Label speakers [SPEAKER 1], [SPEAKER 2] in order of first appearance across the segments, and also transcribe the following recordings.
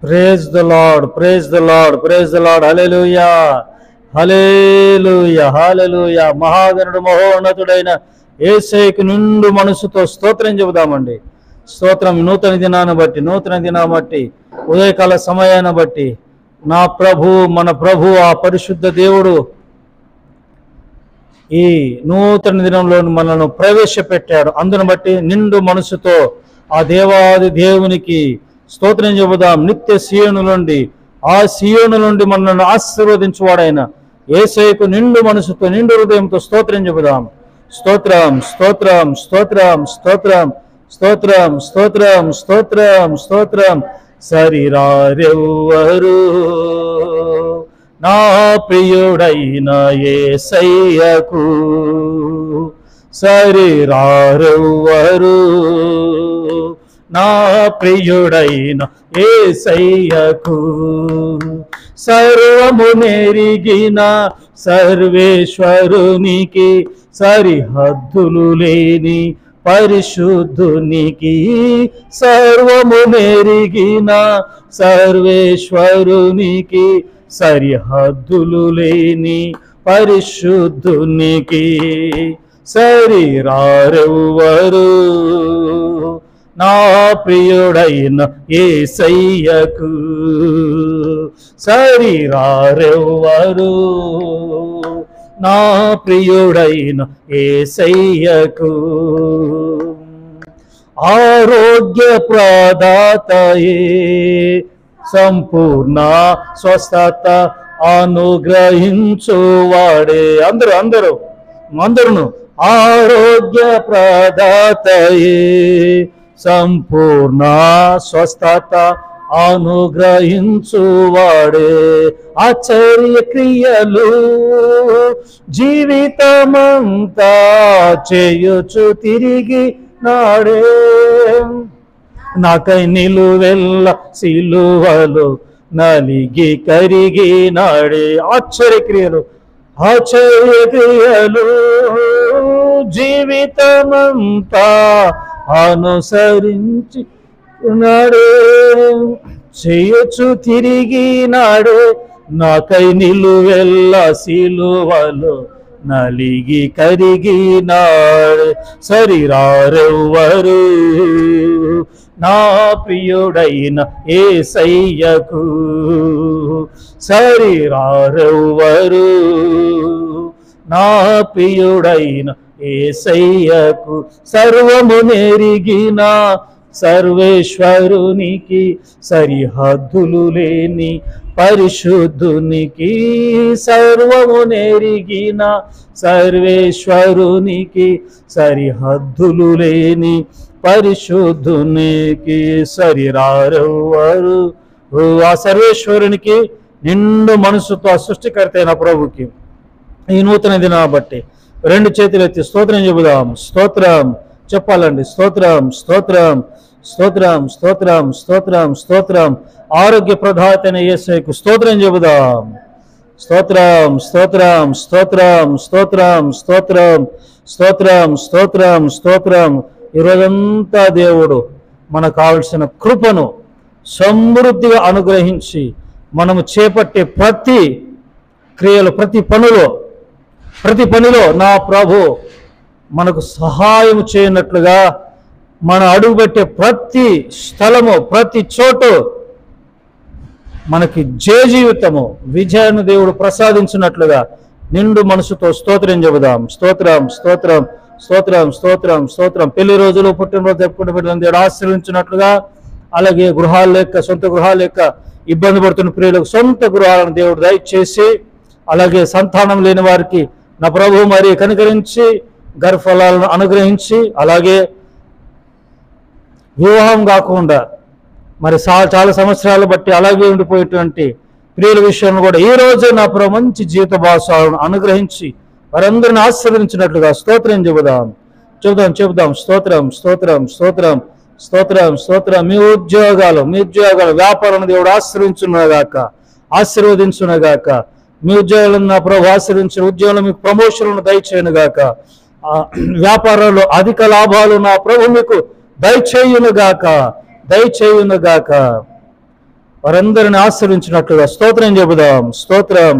[SPEAKER 1] Praise the Lord, praise the Lord, praise the Lord. Hallelujah, hallelujah, hallelujah. మహాగణుడు మహోన్నతుడైన యేసయ్యకు నిండు మనసుతో స్తోత్రం చెబుదామండి. స్తోత్రం. నూతన దినాన్ని బట్టి ఉదయకాల సమయాన్ని బట్టి నా ప్రభు, మన ప్రభు, ఆ పరిశుద్ధ దేవుడు ఈ నూతన దినంలో మనల్ని ప్రవేశపెట్టాడు. అందును బట్టి నిండు మనసుతో ఆ దేవాది దేవునికి స్తోత్రం చెబుదాం. నిత్య సీయోను నుండి, ఆ సీయోను నుండి మనల్ని ఆశీర్వదించువాడైన యేసయ్యకు నిండు మనసుతో, నిండు హృదయంతో స్తోత్రం చెబుదాం. స్తోత్రం, స్తోత్రం, స్తోత్రం, స్తోత్రం, స్తోత్రం, స్తోత్రం, స్తోత్రం, స్తోత్రం. సరిరారెవ్వరు నా ప్రియుడైన యేసయ్యకు, సరిరారెవ్వరు నా ప్రియుడైన యేసయ్యకు. సర్వము నెరిగిన సర్వేశ్వరునికి, సరిహద్దులు లేని పరిశుద్ధునికి, సర్వము నెరిగిన సర్వేశ్వరునికి, సరిహద్దులు లేని పరిశుద్ధునికి. సరిరారెవ్వరు నా ప్రియుడైన యేసయ్యకు, సరిరారెవ్వరు నా ప్రియుడైన యేసయ్యకు. ఆరోగ్య ప్రదాతయే, సంపూర్ణ స్వస్థత అనుగ్రహించువాడే. అందరూ ఆరోగ్య ప్రదాతయే, సంపూర్ణ స్వస్థత అనుగ్రహించువాడే. ఆశ్చర్య క్రియలు జీవితమంతా చేయుచు తిరిగి నాడే, నాకై నిలువెల్ల సిలువలు నలిగి కరిగి నాడే. ఆశ్చర్యక్రియలు జీవితమంతా అనుసరించి నాడే, చేయొచ్చు తిరిగి నాడే, నాకై నిలువెల్ల సిలువలు నలిగి కరిగి నాడే. సరిరారెవ్వరు నా ప్రియుడైన యేసయ్యకు, సరిరారెవ్వరు నా ప్రియుడైన యేసయ్యకు. సర్వము నెరిగిన సర్వేశ్వరునికి, సరిహద్దులు లేని పరిశుద్ధునికి, సర్వము నెరిగిన సర్వేశ్వరునికి, సరిహద్దులు లేని పరిశుద్ధునికి. సరిరారెవ్వరు ఆ సర్వేశ్వరునికి నిండు మనసుతో, సృష్టికర్త అయిన ప్రభుకి ఈ నూతన దినాన్ని బట్టి రెండు చేతులు ఎత్తి స్తోత్రం చెబుదాం. స్తోత్రం చెప్పాలండి. స్తోత్రం, స్తోత్రం, స్తోత్రం, స్తోత్రం, స్తోత్రం, స్తోత్రం. ఆరోగ్య ప్రదాతైన యేసయ్యకు స్తోత్రం చెబుదాం. స్తోత్రం, స్తోత్రం, స్తోత్రం, స్తోత్రం, స్తోత్రం, స్తోత్రం, స్తోత్రం, స్తోత్రం. ఈరోజంతా దేవుడు మనకు కావలసిన కృపను సమృద్ధిగా అనుగ్రహించి మనము చేపట్టే ప్రతి క్రియలు, ప్రతి పనిలో నా ప్రభు మనకు సహాయం చేయనట్లుగా, మన అడుగుపెట్టే ప్రతి స్థలము, ప్రతి చోటు మనకి జయ జీవితము, విజయాన్ని దేవుడు ప్రసాదించినట్లుగా నిండు మనసుతో స్తోత్రం చెబుదాం. స్తోత్రం, స్తోత్రం, స్తోత్రం, స్తోత్రం, స్తోత్రం. పెళ్లి రోజులు, పుట్టినరోజు జరుపుకుంటూ బిడ్డలను దేవుడు ఆశీర్వించినట్లుగా, అలాగే గృహాలు లేక, సొంత గృహాలు లేక ఇబ్బంది పడుతున్న ప్రియులకు సొంత గృహాలను దేవుడు దయచేసి, అలాగే సంతానం లేని వారికి నా ప్రభు మరి కనికరించి గర్భఫలాలను అనుగ్రహించి, అలాగే వివాహం కాకుండా మరి చాలా సంవత్సరాలు బట్టి అలాగే ఉండిపోయేటువంటి ప్రియుల విషయంలో కూడా ఈ రోజు నా ప్రభు మంచి జీవిత భాషలను అనుగ్రహించి వారందరిని ఆశీర్వదించినట్లుగా స్తోత్రం చెబుదాం. స్తోత్రం, స్తోత్రం, స్తోత్రం, స్తోత్రం, స్తోత్రం. మీ ఉద్యోగాలు, వ్యాపారం దేవుడు ఆశీర్వదించునుగాక. మీ ఉద్యోగాలను నా ప్రభు ఆశీర్వదించిన ఉద్యోగంలో మీకు ప్రమోషన్లను దయచేయునుగాక. వ్యాపారంలో అధిక లాభాలు నా ప్రభు మీకు దయచేయునుగాక. వారందరిని ఆశీర్వించినట్లుగా స్తోత్రం చెబుదాం. స్తోత్రం,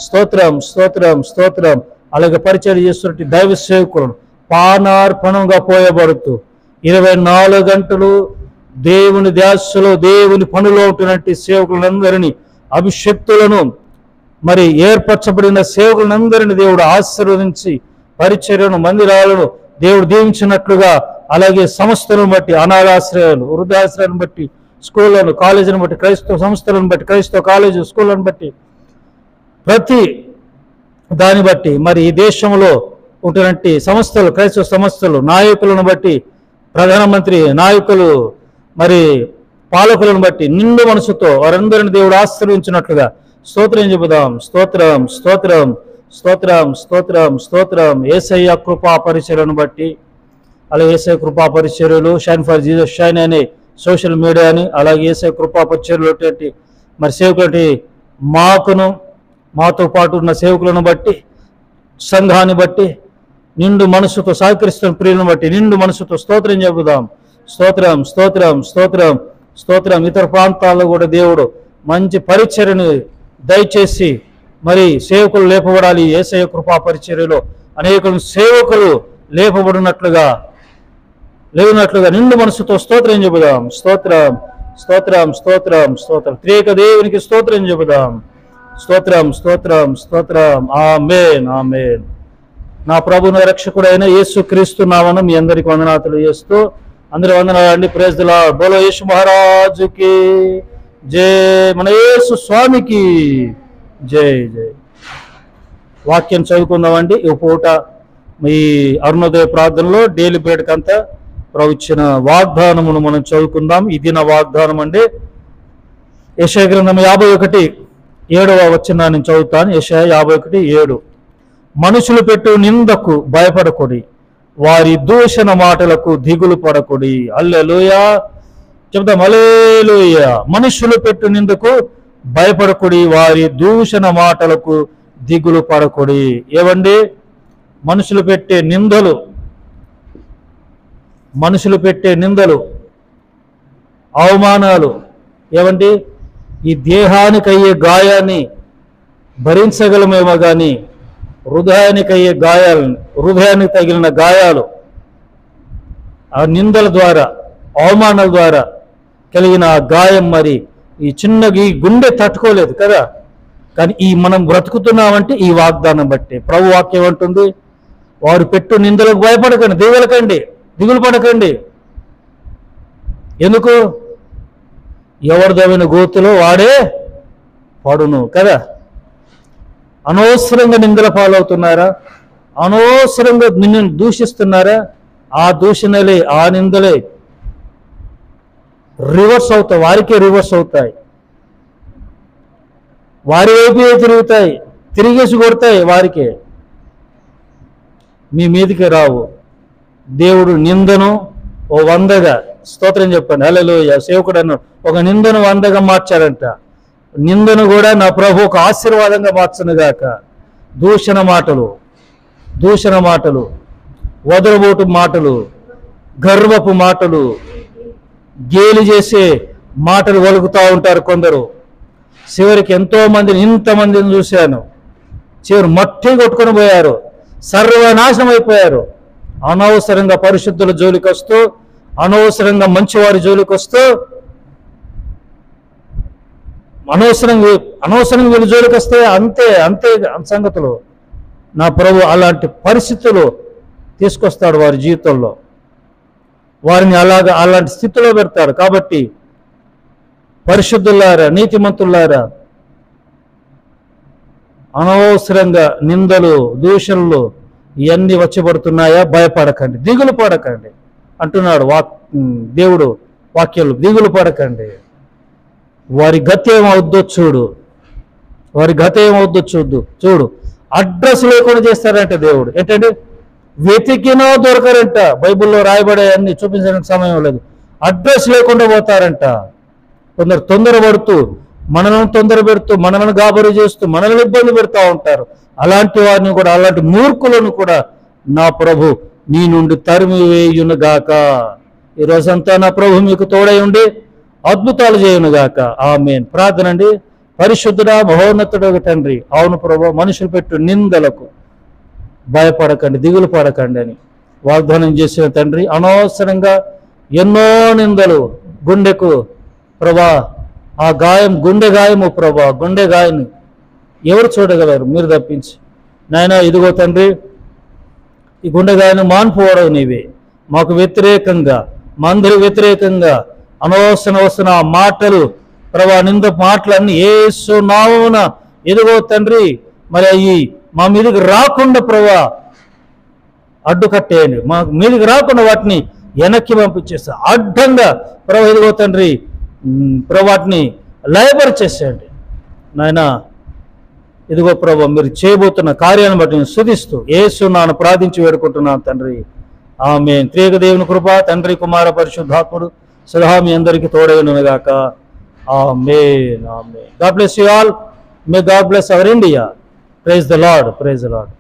[SPEAKER 1] స్తోత్రం, స్తోత్రం, స్తోత్రం. అలాగే పరిచయం చేస్తున్నట్టు దైవ సేవకులను పానార్పణంగా పోయబడుతూ 24 గంటలు దేవుని ధ్యాసలో, దేవుని పనిలో ఉంటున్నట్టు సేవకులందరినీ, అభిషక్తులను, మరి ఏర్పరచబడిన సేవకులందరినీ దేవుడు ఆశీర్వదించి పరిచర్యను, మందిరాలను దేవుడు దీవించినట్లుగా, అలాగే సంస్థలను బట్టి, అనాథాశ్రయాలు, వృద్ధాశ్రయాలను బట్టి, స్కూళ్ళను, కాలేజీలను బట్టి, క్రైస్తవ సంస్థలను బట్టి, క్రైస్తవ కాలేజీ స్కూళ్ళను బట్టి, ప్రతి దాన్ని బట్టి, మరి ఈ దేశంలో ఉంటున్నట్టు సంస్థలు, క్రైస్తవ సంస్థలు, నాయకులను బట్టి, ప్రధానమంత్రి నాయకులు, మరి పాలకులను బట్టి నిండు మనసుతో వారందరిని దేవుడు ఆశీర్వించినట్లుగా స్తోత్రం చెబుదాం. స్తోత్రం, స్తోత్రం, స్తోత్రం, స్తోత్రం, స్తోత్రం. యేసయ్య కృపా పరిచర్యను బట్టి, అలాగే యేసయ్య కృపా పరిచర్యలు, షైన్ ఫర్ జీసస్ షైన్ అనే సోషల్ మీడియాని, అలాగే యేసయ్య కృపా పరిచర్యలు మరి సేవకులటి మాకును, మాతో పాటు ఉన్న సేవకులను బట్టి, సంఘాన్ని బట్టి, నిండు మనసుతో సహకరిస్తున్న ప్రియులను బట్టి నిండు మనసుతో స్తోత్రం చెబుదాం. స్తోత్రం, స్తోత్రం, స్తోత్రం, స్తోత్రం. ఇతర ప్రాంతాల్లో కూడా దేవుడు మంచి పరిచర్యను దయచేసి మరి సేవకులు లేపబడాలి. యేసయ్య కృపా పరిచర్యలో అనేక సేవకులు లేపబడినట్లుగా నిండు మనసుతో స్తోత్రం చెబుదాం. స్తోత్రం, స్తోత్రం, స్తోత్రం, స్తోత్రం. త్రియేక దేవునికి స్తోత్రం చెబుదాం. స్తోత్రం, స్తోత్రం, స్తోత్రం. ఆమేన్, ఆమేన్. నా ప్రభువును రక్షకుడైన యేసు క్రీస్తు నామమున మీ అందరికి వందనాలు చేస్తూ అందరి వందనాలండి. Praise the lord. బోలో యేసు మహారాజుకి జై. మన యేసు స్వామికి జై జై. వాక్యం చదువుకుందామండి. ఈ పూట మీ అరుణోదయ ప్రార్థనలో డైలీ బ్రెడ్ కంతా ప్రభు ఇచ్చిన వాగ్దానమును మనం చదువుకుందాం. ఇది నా వాగ్దానం అండి. యెషయా గ్రంథం 51:7 వచనాన్ని నేను చదువుతాను. యెషయా 51:7. మనుషులు పెట్టు నిందకు భయపడకుడి, వారి దూషణ మాటలకు దిగులు పడకుడి. హల్లెలూయా చెప్తాం. హల్లెలూయా. మనుషులు పెట్టు నిందకు భయపడకుడి, వారి దూషణ మాటలకు దిగులు పడకుడి. ఏవండి? మనుషులు పెట్టే నిందలు, అవమానాలు ఏవండి? ఈ దేహానికి అయ్యే గాయాన్ని భరించగలమేమో కానీ హృదయానికి అయ్యే గాయాలను, హృదయానికి తగిలిన గాయాలు, ఆ నిందల ద్వారా, అవమానాల ద్వారా కలిగిన ఆ గాయం మరి ఈ గుండె తట్టుకోలేదు కదా. కానీ మనం బ్రతుకుతున్నామంటే ఈ వాగ్దానం బట్టి. ప్రభు వాక్యం అంటుంది, వారు పెట్టు నిందలకు భయపడకండి, దిగులు పడకండి. ఎందుకు? ఎవరిదైన గోతులో వాడే పడును కదా. అనవసరంగా నిందల పాలవుతున్నారా? అనవసరంగా నిన్ను దూషిస్తున్నారా? ఆ దూషణలే, ఆ నిందలే రివర్స్ అవుతాయి, వారికే రివర్స్ అవుతాయి, వారి వైపే తిరుగుతాయి, తిరిగేసి కొడతాయి, వారికే, మీ మీదికి రావు. దేవుడు నిందను ఓ 100గా, స్తోత్రం చెప్పండి. హల్లెలూయా. సేవకుడు అన్నాడు, ఒక నిందను 100గా మార్చారంట. నిందను కూడా నా ప్రభు ఒక ఆశీర్వాదంగా మార్చనుగాక. దూషణ మాటలు, వదలబోటు మాటలు, గర్వపు మాటలు, గేలి చేసే మాటలు వలుకుతూ ఉంటారు కొందరు. చివరికి ఇంతమందిని చూశాను, చివరి మట్టి కొట్టుకొని పోయారు, సర్వనాశనం అయిపోయారు. అనవసరంగా పరిశుద్ధుల జోలికి వస్తూ, అనవసరంగా మంచివారి జోలికి వస్తూ, అనవసరంగా వీళ్ళ జోలికి వస్తే అంతే సంగతులు. నా ప్రభు అలాంటి పరిస్థితులు తీసుకొస్తాడు వారి జీవితంలో, వారిని అలాంటి స్థితిలో పెడతారు. కాబట్టి పరిశుద్ధులారా, నీతిమంతులారా, అనవసరంగా నిందలు, దూషణలు ఇవన్నీ వచ్చబడుతున్నాయా? భయపడకండి, దిగులు పడకండి అంటున్నాడు దేవుడు వాక్యాలు. దిగులు పడకండి. వారి గతి ఏమవుద్దో చూడు. అడ్రస్ లేకుండా చేస్తారంట దేవుడు. ఏంటంటే వెతికినా దొరకరంట. బైబిల్లో రాయబడే అన్ని చూపించడానికి సమయం లేదు. అడ్రస్ లేకుండా పోతారంట. కొందరు తొందరపడుతూ, మనలను తొందర పెడుతూ, మనలను గాబరు చేస్తూ, మనల్ని ఇబ్బంది పెడతా ఉంటారు. అలాంటి వారిని కూడా, అలాంటి మూర్ఖులను కూడా నా ప్రభు నీ నుండి తరిమి వేయునుగాక. ఈరోజంతా నా ప్రభు మీకు తోడై ఉండి అద్భుతాలు చేయనుగాక. ఆమేన్. ప్రార్థన అండి. పరిశుద్ధుడా మహోన్నతుడు తండ్రి, అవును ప్రభా, మనుషులు పెట్టు నిందలకు భయపడకండి, దిగులు పడకండి అని వాగ్దానం చేసిన తండ్రి, అనవసరంగా ఎన్నో నిందలు గుండెకు ప్రభా, ఆ గాయం గుండె గాయము ప్రభా, గుండె గాయము ఎవరు చూడగలరు? మీరు తప్పించి. నాయన ఇదిగో తండ్రి, ఈ గుండె గాయను మాన్పోవడం నీవే. మాకు వ్యతిరేకంగా, మా అందరి వ్యతిరేకంగా అనవసరం వస్తున్న ఆ మాటలు ప్రభా, నింద మాటలన్నీ యేసు నామమున ఇదిగో తండ్రి, మరి అవి మా మీదకి రాకుండా ప్రభా అడ్డుకట్టేయండి. మా మీదకి రాకుండా వాటిని వెనక్కి పంపించేస్తా. అడ్డంగా ప్రభా ఇదిగో తండ్రి వాటిని లయపరిచేసేయండి నాయన. ఇదిగో ప్రభా, మీరు చేయబోతున్న కార్యాన్ని బట్టి నేను స్తుతిస్తూ యేసు నామమున ప్రార్థించి వేడుకుంటున్నాను తండ్రి. ఆమేన్. త్రియేక దేవుని కృప, తండ్రి కుమార పరిశుద్ధాత్ముడు సదా మీ అందరికీ తోడైనగాక. ఆమేన్. ఆమేన్. God bless you all. May God bless our India. Praise the Lord. Praise the Lord.